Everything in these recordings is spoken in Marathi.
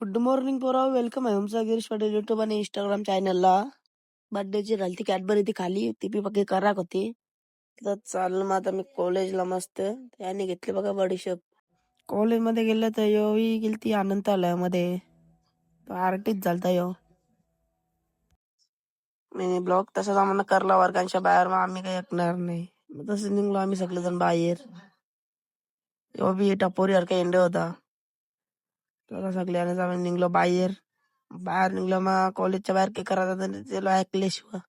गुड मॉर्निंग पोराव, वेलकम आहे तुमचं गिरीश पाटील युट्यूब आणि इंस्टाग्राम चॅनलला. बर्थडेची झाली ती कॅडबरी ती खाली ती बी बाकी कराक होती. तर चाललं मग आता मी कॉलेजला मस्त त्याने घेतले बघा बडीशेप. कॉलेजमध्ये गेलं तर योही गेली ती अनंतालयामध्ये. आरटीच झालता यो. मी ब्लॉग तसाच आम्हाला करला वर्गांच्या बाहेर, मग आम्ही काही ऐकणार नाही. मग तसं निघलो आम्ही सगळेजण बाहेर. यो बी टपोरी सारखा एंडे होता. तर सगळ्यांना आम्ही निघलो बाहेर. बाहेर निघलो मग कॉलेजच्या बाहेर काय करायचं त्याला ऐकल्याशिवाय.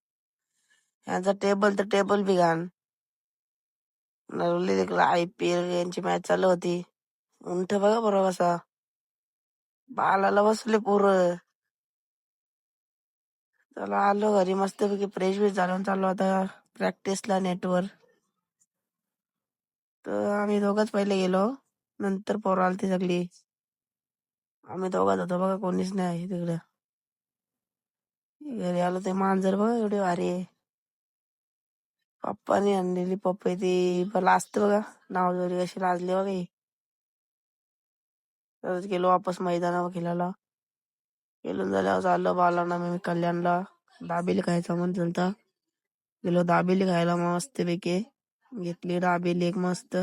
यांचा टेबल तर टेबल बी घाण. नवली देखला IPL यांची मॅच चालू होती. उंट बघा बरोबर कसा बालाला बसले पोरं. चला आलो घरी मस्तपैकी फ्रेश बी झालो, चाललो आता प्रॅक्टिसला नेटवर. तर आम्ही दोघंच पहिले गेलो, नंतर पोरं आलती सगळी. आम्ही दोघात होतो बघा, कोणीच नाही तिकडे. घरी आलो ते मांजर बघा एवढी भारी आहे. पप्पानी आणलेली पप्पा ती लाजते बघा, नाव जोरी कशी लाजली बघा ही. तरच गेलो वापस मैदानावर खेळायला. खेळून झाल्यावर चाललो बालांना मी कल्याणला. दाबेली खायचा मन चलता. गेलो दाबेली खायला मस्तपैकी. घेतली दाबेली एक मस्त.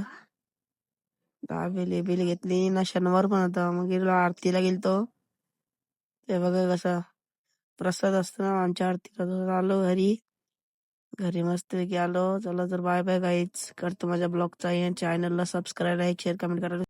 दाबेली बिली घेतली ना, शनिवार पण होता. मग गेलो आरतीला गेलतो. ते बघा कसा प्रसाद असतो ना आमच्या आरतीला. तसं आलो घरी. घरी मस्तपैकी आलो. चला तर बाय बाय गाईच. करतो माझ्या ब्लॉगचा चॅनलला सबस्क्राईब, लाईक, शेअर, कमेंट करा.